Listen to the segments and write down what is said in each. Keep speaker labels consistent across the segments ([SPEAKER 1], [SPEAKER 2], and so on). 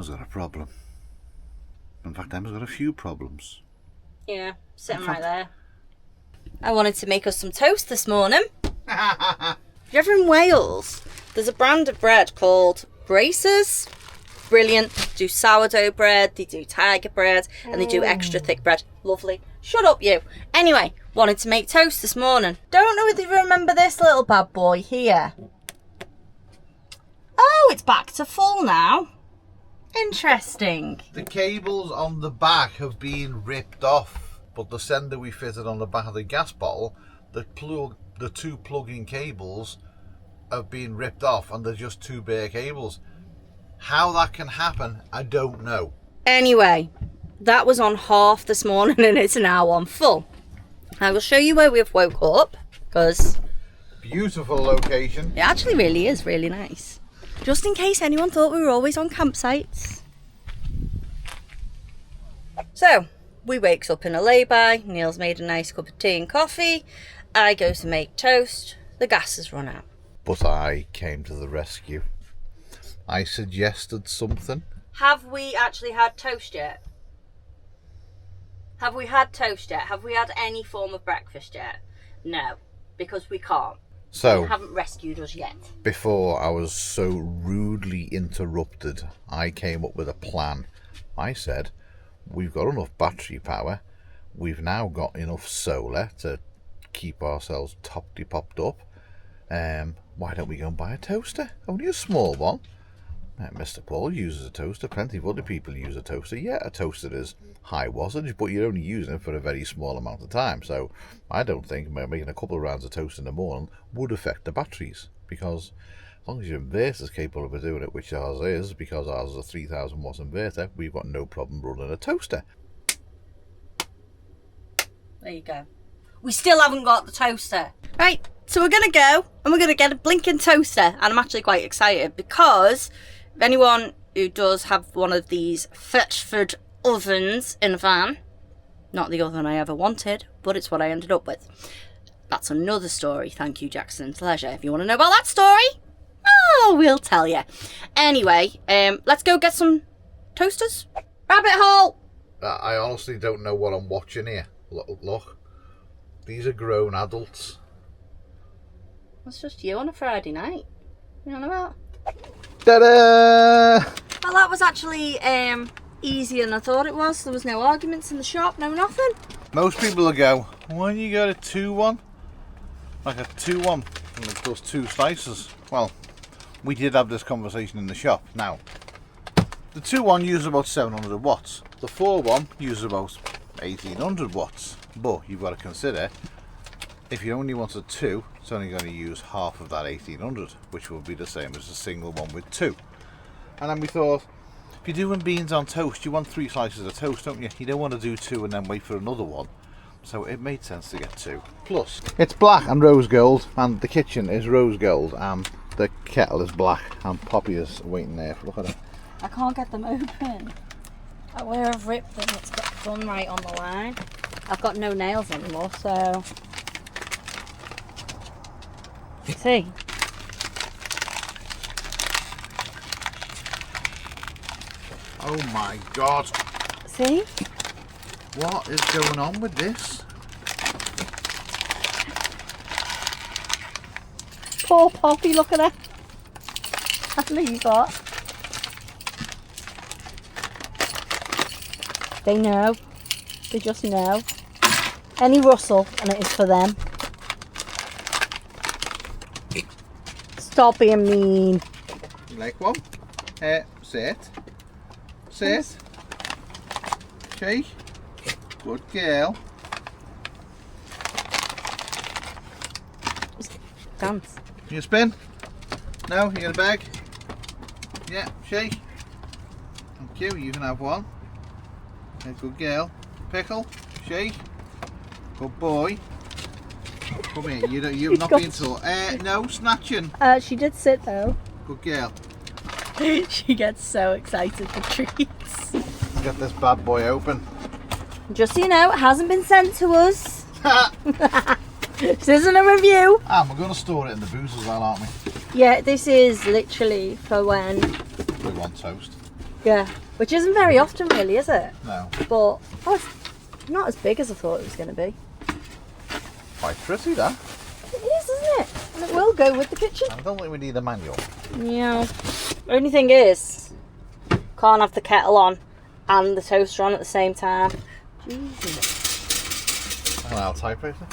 [SPEAKER 1] Emma's got a problem. In fact, Emma's got a few problems.
[SPEAKER 2] Yeah, sitting right there. I wanted to make us some toast this morning. If you're ever in Wales, there's a brand of bread called Braces. Brilliant. Do sourdough bread, they do tiger bread, and they do extra thick bread. Lovely. Shut up, you. Anyway, wanted to make toast this morning. Don't know if you remember this little bad boy here. Oh, it's back to full now. Interesting.
[SPEAKER 1] The cables on the back have been ripped off, but the sender we fitted on the back of the gas bottle, the two plug-in cables have been ripped off, and they're just two bare cables. How that can happen, I don't know.
[SPEAKER 2] Anyway, that was on half this morning and it's now on full. I will show you where we've woke up, because
[SPEAKER 1] beautiful location.
[SPEAKER 2] It actually really is really nice. Just in case anyone thought we were always on campsites. So, we wakes up in a lay-by. Neil's made a nice cup of tea and coffee. I go to make toast. The gas has run out.
[SPEAKER 1] But I came to the rescue. I suggested something.
[SPEAKER 2] Have we actually had toast yet? Have we had toast yet? Have we had any form of breakfast yet? No, because we can't.
[SPEAKER 1] So,
[SPEAKER 2] you haven't rescued us yet.
[SPEAKER 1] Before I was so rudely interrupted, I came up with a plan. I said, we've got enough battery power. We've now got enough solar to keep ourselves popped up. Why don't we go and buy a toaster? Only a small one. Mr. Paul uses a toaster. Plenty of other people use a toaster. Yeah, a toaster is high wattage, but you're only using it for a very small amount of time. So I don't think making a couple of rounds of toast in the morning would affect the batteries, because as long as your inverter is capable of doing it, which ours is, because ours is a 3000 watt inverter, we've got no problem running a toaster.
[SPEAKER 2] There you go. We still haven't got the toaster. Right, so we're going to go and we're going to get a blinking toaster. And I'm actually quite excited because if anyone who does have one of these Fetchford ovens in a van, not the oven I ever wanted, but it's what I ended up with. That's another story. Thank you, Jackson's Leisure. If you want to know about that story, oh, we'll tell you. Anyway, let's go get some toasters. Rabbit hole!
[SPEAKER 1] I honestly don't know what I'm watching here. Look. These are grown adults.
[SPEAKER 2] That's just you on a Friday night. You know about?
[SPEAKER 1] Ta-da!
[SPEAKER 2] Well, that was actually easier than I thought it was. There was no arguments in the shop, no nothing.
[SPEAKER 1] Most people will go, why don't you get a 2-1? Like a 2-1, and it does 2 slices. Well, we did have this conversation in the shop. Now, the 2-1 uses about 700 watts. The 4-1 uses about 1800 watts. But you've got to consider, if you only want a 2, it's only going to use half of that 1800, which will be the same as a single one with 2. And then we thought, if you're doing beans on toast, you want 3 slices of toast, don't you? You don't want to do 2 and then wait for another one. So it made sense to get 2. Plus, it's black and rose gold, and the kitchen is rose gold, and the kettle is black, and Poppy is waiting there. Look at it.
[SPEAKER 2] I can't get them open. Where I've ripped them, it's got fun right on the line. I've got no nails anymore, so... See?
[SPEAKER 1] Oh my god.
[SPEAKER 2] See?
[SPEAKER 1] What is going on with this?
[SPEAKER 2] Poor Poppy, look at her. At least that. They know. They just know. Any rustle and it is for them. Stop being mean.
[SPEAKER 1] You like one? Sit. Sit. Shake. Good girl.
[SPEAKER 2] Dance.
[SPEAKER 1] You spin? No? You got a bag? Yeah, shake. Thank you. You can have one. Yeah, good girl. Pickle. Shake. Good boy. Come here. You've not been taught. No, snatching.
[SPEAKER 2] She did sit though.
[SPEAKER 1] Good girl.
[SPEAKER 2] She gets so excited for treats.
[SPEAKER 1] Let's get this bad boy open.
[SPEAKER 2] Just so you know, it hasn't been sent to us. This isn't a review.
[SPEAKER 1] And we're going to store it in the booze as well, aren't we?
[SPEAKER 2] Yeah, this is literally for when
[SPEAKER 1] we want toast.
[SPEAKER 2] Yeah, which isn't very often really, is it?
[SPEAKER 1] No.
[SPEAKER 2] But, oh, it's not as big as I thought it was going to be.
[SPEAKER 1] Quite pretty, that.
[SPEAKER 2] It is, isn't it? And it will go with the kitchen.
[SPEAKER 1] I don't think we need a manual.
[SPEAKER 2] Yeah. Only thing is, can't have the kettle on and the toaster on at the same time. Jesus.
[SPEAKER 1] An L typewriter.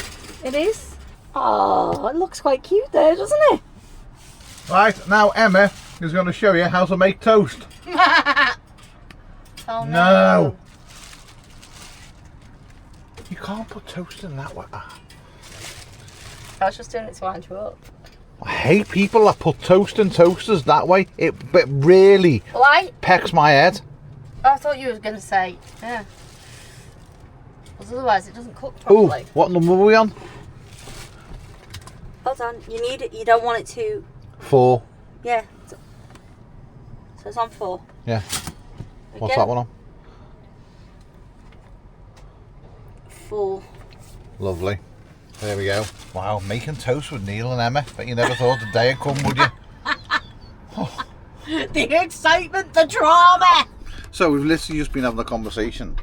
[SPEAKER 2] It is. Oh, it looks quite cute there, doesn't it?
[SPEAKER 1] Right, now Emma is going to show you how to make toast.
[SPEAKER 2] Oh
[SPEAKER 1] No. You can't put toast in that way.
[SPEAKER 2] I was just doing it to wind you up.
[SPEAKER 1] I hate people that put toast in toasters that way. It really
[SPEAKER 2] Why?
[SPEAKER 1] pecks my head.
[SPEAKER 2] Oh, I thought you were going to say, yeah. Because otherwise it doesn't cook
[SPEAKER 1] Oh,
[SPEAKER 2] properly.
[SPEAKER 1] what number are we on?
[SPEAKER 2] Hold on, you need it. You don't want it to.
[SPEAKER 1] 4.
[SPEAKER 2] Yeah. So it's on 4.
[SPEAKER 1] Yeah.
[SPEAKER 2] There
[SPEAKER 1] What's
[SPEAKER 2] you go.
[SPEAKER 1] that one on?
[SPEAKER 2] 4.
[SPEAKER 1] Lovely. There we go. Wow, making toast with Neil and Emma. But you never thought the day would come, would you? Oh.
[SPEAKER 2] The excitement, the drama.
[SPEAKER 1] So we've literally just been having a conversation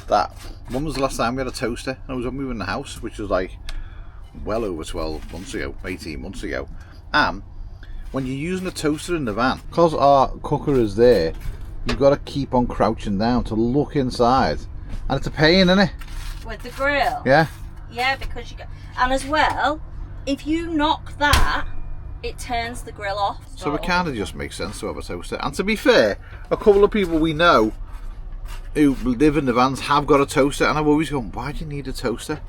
[SPEAKER 1] that when was the last time we had a toaster? And it was when we were in the house, which was like well over 12 months ago, 18 months ago. And when you're using a toaster in the van, because our cooker is there, you've got to keep on crouching down to look inside. And it's a pain, isn't it?
[SPEAKER 2] With the grill?
[SPEAKER 1] Yeah.
[SPEAKER 2] Yeah, because you go. And as well, if you knock that, it turns the grill off.
[SPEAKER 1] So it kind of just makes sense to have a toaster. And to be fair, a couple of people we know who live in the vans have got a toaster, and I've always gone, why do you need a toaster?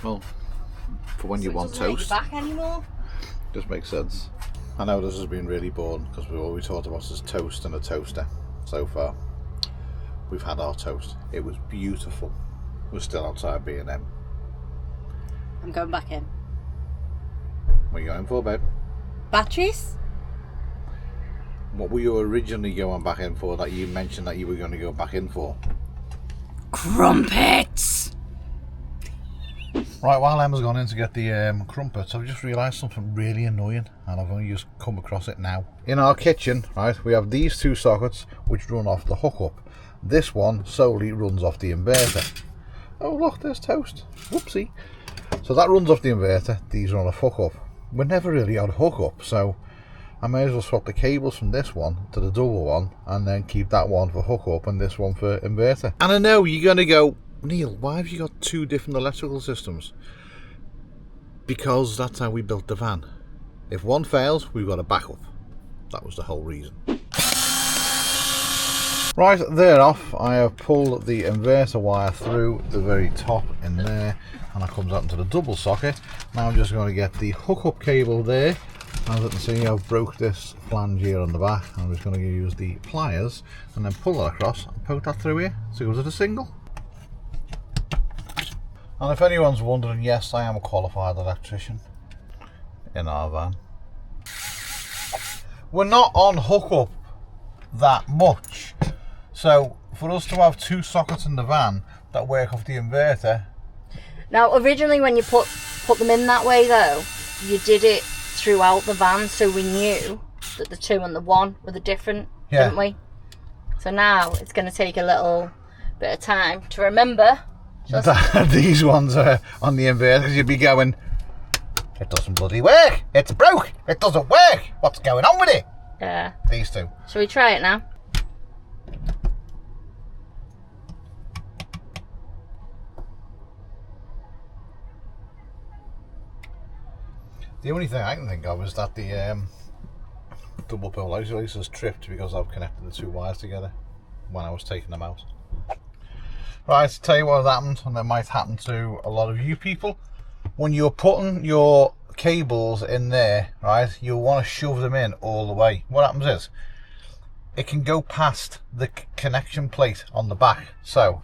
[SPEAKER 1] Well, for when you want toast.
[SPEAKER 2] Back anymore?
[SPEAKER 1] Just makes sense. I know this has been really boring because we've always talked about this toast and a toaster so far. We've had our toast. It was beautiful. We're still outside B&M.
[SPEAKER 2] I'm going back in.
[SPEAKER 1] What are you going for, babe?
[SPEAKER 2] Batteries?
[SPEAKER 1] What were you originally going back in for that you mentioned that you were going to go back in for?
[SPEAKER 2] Crumpets!
[SPEAKER 1] Right, while Emma's gone in to get the crumpets, I've just realised something really annoying, and I've only just come across it now. In our kitchen, right, we have these 2 sockets which run off the hookup. This one solely runs off the inverter. Oh look, there's toast. Whoopsie. So that runs off the inverter, these are on a hookup. We're never really on hookup, so I may as well swap the cables from this one to the double one and then keep that one for hookup and this one for inverter. And I know you're going to go, Neil, why have you got 2 different electrical systems? Because that's how we built the van. If one fails, we've got a backup. That was the whole reason. Right, there off, I have pulled the inverter wire through the very top in there, and it comes out into the double socket. Now I'm just going to get the hookup cable there. As you can see, I've broke this flange here on the back. I'm just going to use the pliers and then pull that across and poke that through here so it goes at a single. And if anyone's wondering, yes, I am a qualified electrician in our van. We're not on hookup that much. So for us to have 2 sockets in the van that work off the inverter.
[SPEAKER 2] Now originally when you put them in that way though, you did it throughout the van, so we knew that the 2 and the 1 were the different, didn't we? So now it's going to take a little bit of time to remember.
[SPEAKER 1] These ones are on the inverter because you'd be going, it doesn't bloody work, it's broke, it doesn't work, what's going on with it?
[SPEAKER 2] Yeah.
[SPEAKER 1] These 2.
[SPEAKER 2] Shall we try it now?
[SPEAKER 1] The only thing I can think of is that the double pole isolators tripped because I've connected the 2 wires together when I was taking them out. Right, to tell you what has happened, and that might happen to a lot of you people. When you're putting your cables in there, right, you'll want to shove them in all the way. What happens is, it can go past the connection plate on the back. So,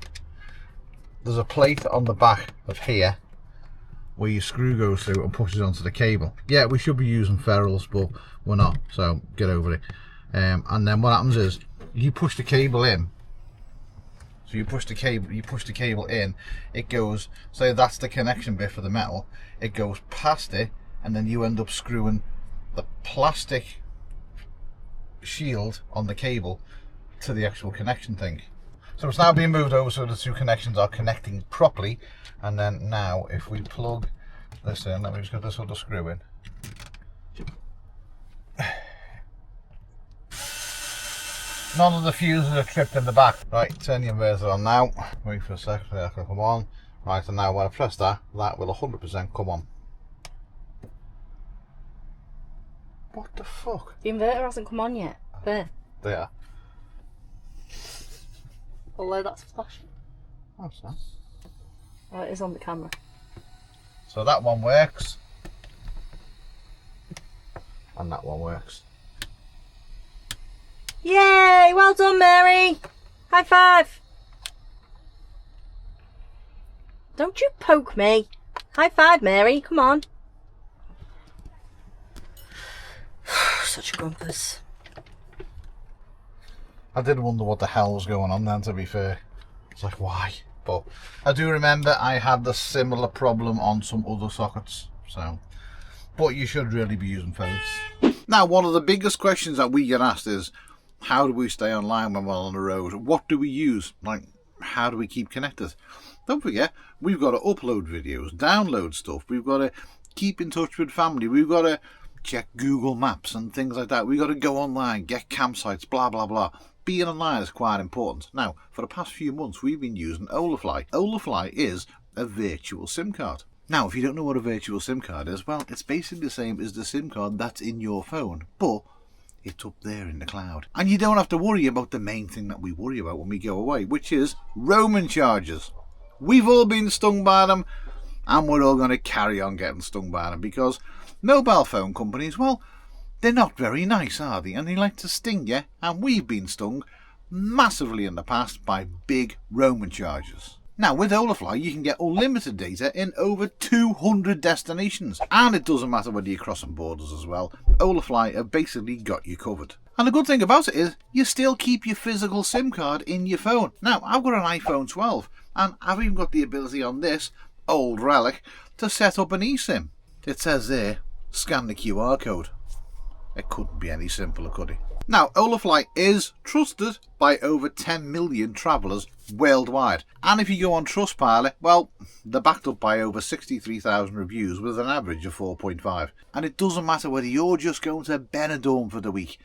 [SPEAKER 1] there's a plate on the back of here where your screw goes through and pushes onto the cable. Yeah, we should be using ferrules, but we're not, so get over it. And then what happens is, you push the cable in. So you push the cable in, it goes, say that's the connection bit for the metal, it goes past it, and then you end up screwing the plastic shield on the cable to the actual connection thing. So it's now being moved over so the two connections are connecting properly. And then now if we plug this in, let me just get this other screw in. None of the fuses are tripped in the back. Right, turn the inverter on now. Wait for a second, that can come on. Right, and now when I press that will 100% come on. What the fuck?
[SPEAKER 2] The inverter hasn't come on yet. There.
[SPEAKER 1] There.
[SPEAKER 2] Although that's flashing.
[SPEAKER 1] That's that.
[SPEAKER 2] Oh, it is on the camera.
[SPEAKER 1] So that one works. And that one works.
[SPEAKER 2] Yay! Well done, Mary! High five! Don't you poke me. High five, Mary. Come on. Such a grumpus.
[SPEAKER 1] I did wonder what the hell was going on then, to be fair. It's like, why? But I do remember I had the similar problem on some other sockets. So, but you should really be using phones. Now, one of the biggest questions that we get asked is, how do we stay online when we're on the road? What do we use? Like, how do we keep connected? Don't forget, we've got to upload videos, download stuff. We've got to keep in touch with family. We've got to check Google Maps and things like that. We've got to go online, get campsites, blah, blah, blah. Being online is quite important. Now, for the past few months, we've been using Olafly. Olafly is a virtual SIM card. Now, if you don't know what a virtual SIM card is, well, it's basically the same as the SIM card that's in your phone, but it's up there in the cloud. And you don't have to worry about the main thing that we worry about when we go away, which is roaming charges. We've all been stung by them, and we're all going to carry on getting stung by them, because mobile phone companies, well, they're not very nice, are they? And they like to sting you, and we've been stung massively in the past by big roaming charges. Now, with Olafly, you can get unlimited data in over 200 destinations. And it doesn't matter whether you're crossing borders as well. Olafly have basically got you covered. And the good thing about it is, you still keep your physical SIM card in your phone. Now, I've got an iPhone 12, and I've even got the ability on this old relic to set up an eSIM. It says there, scan the QR code. It couldn't be any simpler, could it? Now, Olafly is trusted by over 10 million travellers worldwide. And if you go on Trustpilot, well, they're backed up by over 63,000 reviews with an average of 4.5. And it doesn't matter whether you're just going to Benidorm for the week.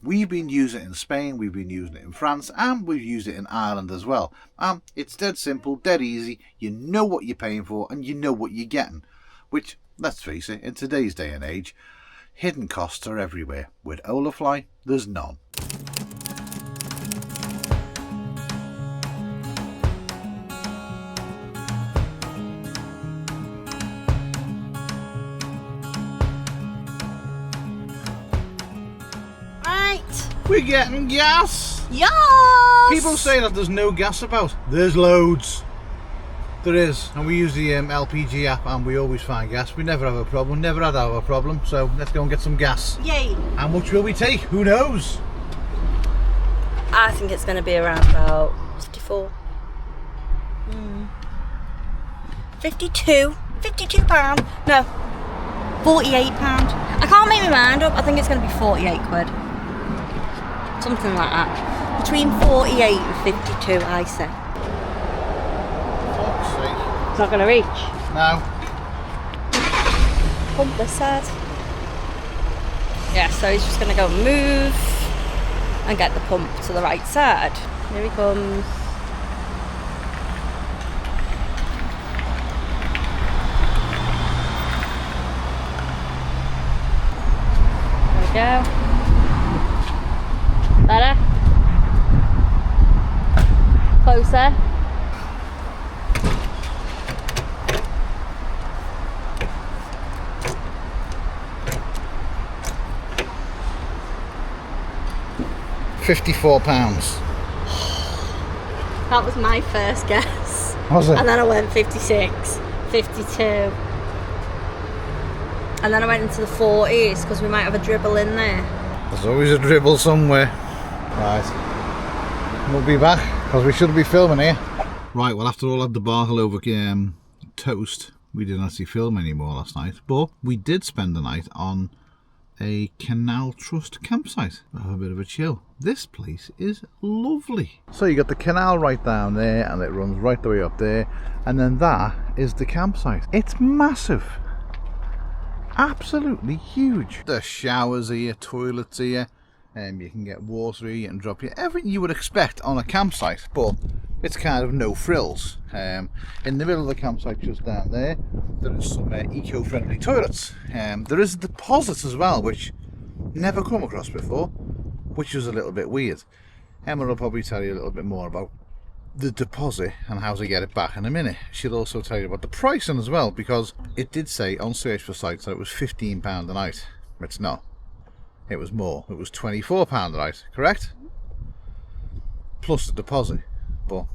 [SPEAKER 1] We've been using it in Spain, we've been using it in France, and we've used it in Ireland as well. It's dead simple, dead easy. You know what you're paying for and you know what you're getting. Which, let's face it, in today's day and age, hidden costs are everywhere. With Olafly, there's none.
[SPEAKER 2] Right.
[SPEAKER 1] We're getting gas!
[SPEAKER 2] Yes!
[SPEAKER 1] People say that there's no gas about. There's loads. There is, and we use the LPG app and we always find gas. We never have a problem, never had a problem, so let's go and get some gas.
[SPEAKER 2] Yay!
[SPEAKER 1] How much will we take? Who knows?
[SPEAKER 2] I think it's going to be around about 54. 52 pound. No, 48 pound. I can't make my mind up. I think it's going to be 48 quid. Something like that. Between 48 and 52, I say. It's not going to reach.
[SPEAKER 1] No.
[SPEAKER 2] Pump this side. Yeah, so he's just going to go move and get the pump to the right side. Here he comes. There we go. Better. Closer.
[SPEAKER 1] £54.
[SPEAKER 2] That was my first guess.
[SPEAKER 1] Was it?
[SPEAKER 2] And then I went 56, 52. And then I went into the 40s because we might have a dribble in there.
[SPEAKER 1] There's always a dribble somewhere. Right. We'll be back because we should be filming here. Right, well, after all that debacle over toast, we didn't actually film anymore last night. But we did spend the night on a Canal Trust campsite. Have a bit of a chill. This place is lovely. So you got the canal right down there and it runs right the way up there, and then that is the campsite. It's massive. Absolutely huge. The showers here, toilets here, and you can get water here and drop here. Everything you would expect on a campsite, but it's kind of no frills. In the middle of the campsite just down there, there is some eco-friendly toilets. There is a deposit as well, which never come across before, which is a little bit weird. Emma will probably tell you a little bit more about the deposit and how to get it back in a minute. She'll also tell you about the pricing as well, because it did say on Search for Sites that it was £15 a night. It's not. It was more. It was £24 a night, correct? Plus the deposit. But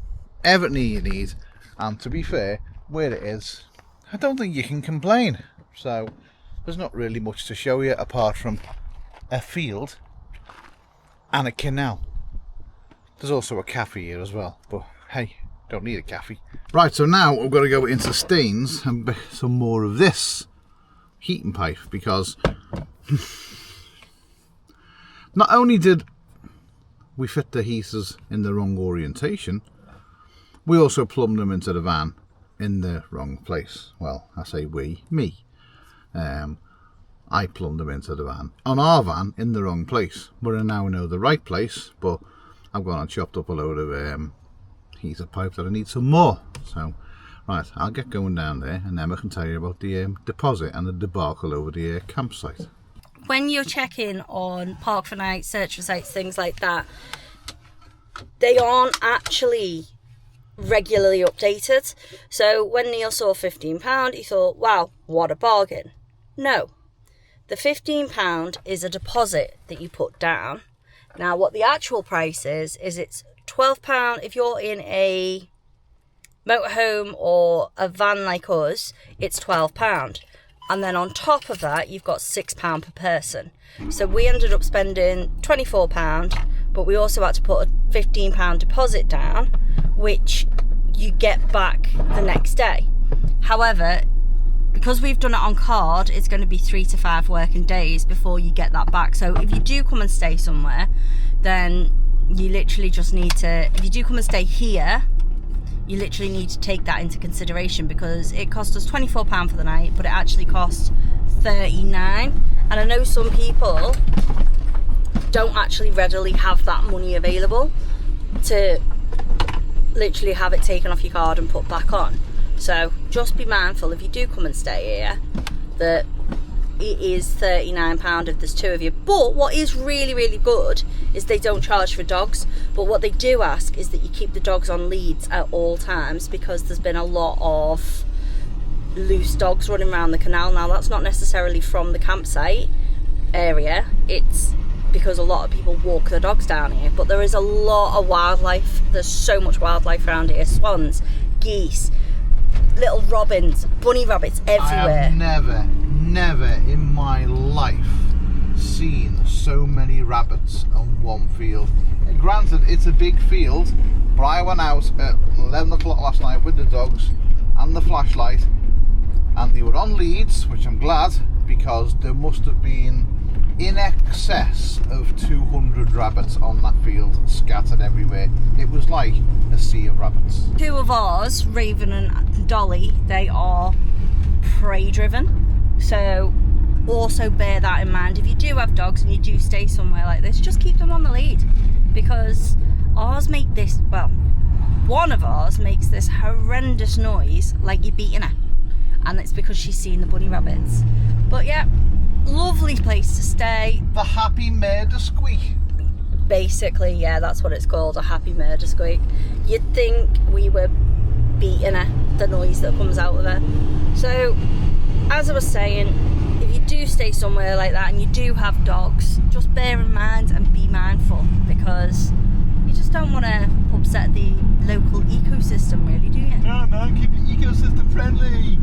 [SPEAKER 1] everything you need, and to be fair, where it is, I don't think you can complain. So there's not really much to show you apart from a field and a canal. There's also a cafe here as well, but hey, don't need a cafe. Right, so now we've got to go into Staines and buy some more of this heating pipe, because not only did we fit the heaters in the wrong orientation, we also plumbed them into the van in the wrong place. Well, I say we, me. I plumbed them into the van, on our van, in the wrong place. But I now know the right place, but I've gone and chopped up a load of heater pipe that I need some more. So, right, I'll get going down there, and Emma can tell you about the deposit and the debacle over the campsite.
[SPEAKER 2] When you're checking on Park for Night, Search for Sites, things like that, they aren't actually regularly updated. So when Neil saw £15, he thought, wow, what a bargain. No, the £15 is a deposit that you put down. Now what the actual price is it's £12 if you're in a motorhome or a van like us, it's £12. And then on top of that, you've got £6 per person. So we ended up spending £24, but we also had to put a £15 deposit down, which you get back the next day. However, because we've done it on card, it's going to be 3 to 5 working days before you get that back. So if you do come and stay somewhere, then you literally just need to, if you do come and stay here, you literally need to take that into consideration, because it cost us £24 for the night, but it actually cost $39. And I know some people don't actually readily have that money available to literally have it taken off your card and put back on. So just be mindful if you do come and stay here that it is £39 if there's 2 of you. But what is really, really good is they don't charge for dogs, but what they do ask is that you keep the dogs on leads at all times, because there's been a lot of loose dogs running around the canal. Now that's not necessarily from the campsite area, it's because a lot of people walk their dogs down here, but there is a lot of wildlife. There's so much wildlife around here: swans, geese, little robins, bunny rabbits everywhere.
[SPEAKER 1] I have never in my life seen so many rabbits on one field. And granted, it's a big field, but I went out at 11 o'clock last night with the dogs and the flashlight, and they were on leads, which I'm glad, because there must have been in excess of 200 rabbits on that field, scattered everywhere. It was like a sea of rabbits. 2
[SPEAKER 2] of ours, Raven and Dolly, they are prey driven, so also bear that in mind. If you do have dogs and you do stay somewhere like this, just keep them on the lead, because ours make this, well, one of ours makes this horrendous noise like you're beating her, and it's because she's seen the bunny rabbits. But yeah, lovely place to stay.
[SPEAKER 1] The happy murder squeak.
[SPEAKER 2] Basically, yeah, that's what it's called, a happy murder squeak. You'd think we were beating her, the noise that comes out of her. So, as I was saying, if you do stay somewhere like that and you do have dogs, just bear in mind and be mindful, because you just don't want to upset the local ecosystem, really, do you?
[SPEAKER 1] No, man, keep the ecosystem friendly.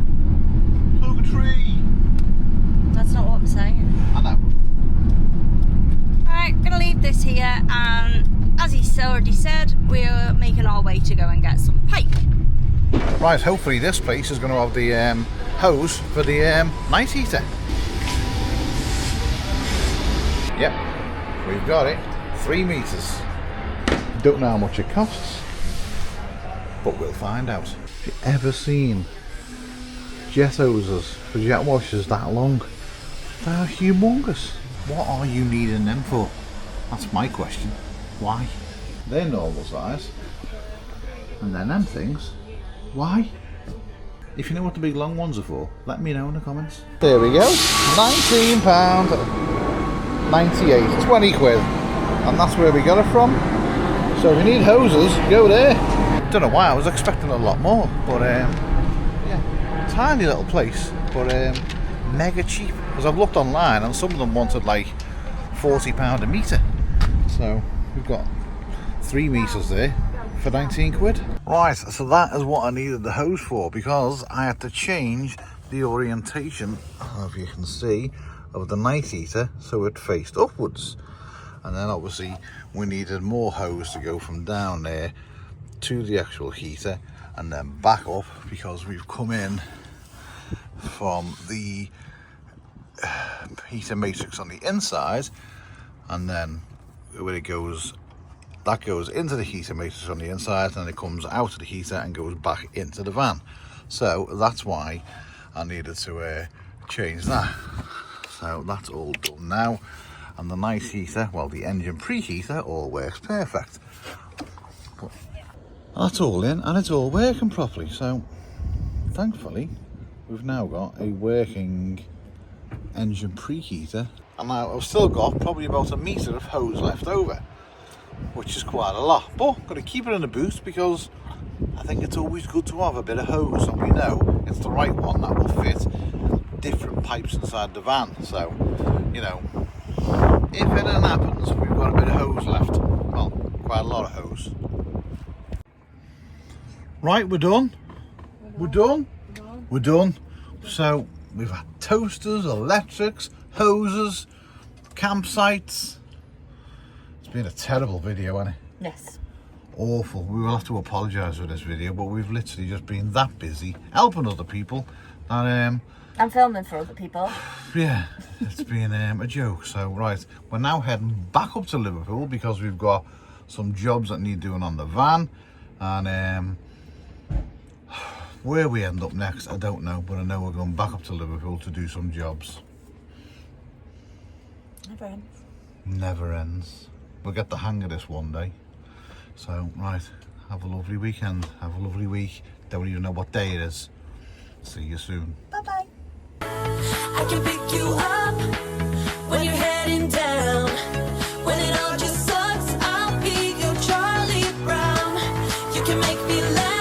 [SPEAKER 1] Hug a tree.
[SPEAKER 2] That's not what I'm saying.
[SPEAKER 1] I know.
[SPEAKER 2] Alright, gonna leave this here, and as he already said, we're making our way to go and get some pipe.
[SPEAKER 1] Right, hopefully this place is going to have the hose for the night heater. Yep, we've got it. 3 meters. Don't know how much it costs, but we'll find out. Have you ever seen jet hoses for jet washers that long? They're humongous. What are you needing them for? That's my question. Why? They're normal size. And then them things, why? If you know what the big long ones are for, let me know in the comments. There we go. £19.98, 20 quid. And that's where we got it from. So if you need hoses, go there. Don't know why, I was expecting a lot more. But yeah, tiny little place, but mega cheap. Because I've looked online and some of them wanted like £40 a metre. So we've got 3 meters there for 19 quid. Right, so that is what I needed the hose for, because I had to change the orientation, if you can see, of the night heater so it faced upwards. And then obviously we needed more hose to go from down there to the actual heater and then back up, because we've come in from the heater matrix on the inside, and then where it goes, that goes into the heater matrix on the inside, and it comes out of the heater and goes back into the van. So that's why I needed to change that. So that's all done now, and the night heater, well, the engine preheater, all works perfect. But that's all in and it's all working properly. So thankfully we've now got a working engine preheater, and now I've still got probably about a metre of hose left over, which is quite a lot, but I'm going to keep it in the boot because I think it's always good to have a bit of hose, and we know it's the right one that will fit different pipes inside the van. So, you know, if anything happens, we've got a bit of hose left. Well, quite a lot of hose. Right, we're done. We're done. We're done. So we've had toasters, electrics, hoses, campsites. It's been a terrible video, hasn't it?
[SPEAKER 2] Yes.
[SPEAKER 1] Awful. We will have to apologise for this video, but we've literally just been that busy helping other people that
[SPEAKER 2] I'm filming for other people.
[SPEAKER 1] yeah, it's been a joke. So right, we're now heading back up to Liverpool because we've got some jobs that need doing on the van, and where we end up next I don't know, but I know we're going back up to Liverpool to do some jobs.
[SPEAKER 2] Never ends.
[SPEAKER 1] Never ends. We'll get the hang of this one day. So right, have a lovely weekend, have a lovely week. Don't even know what day it is. See you soon.
[SPEAKER 2] Bye bye.
[SPEAKER 3] I can pick you up when you're heading down. When it all just sucks, I'll be your Charlie Brown. You can make me laugh.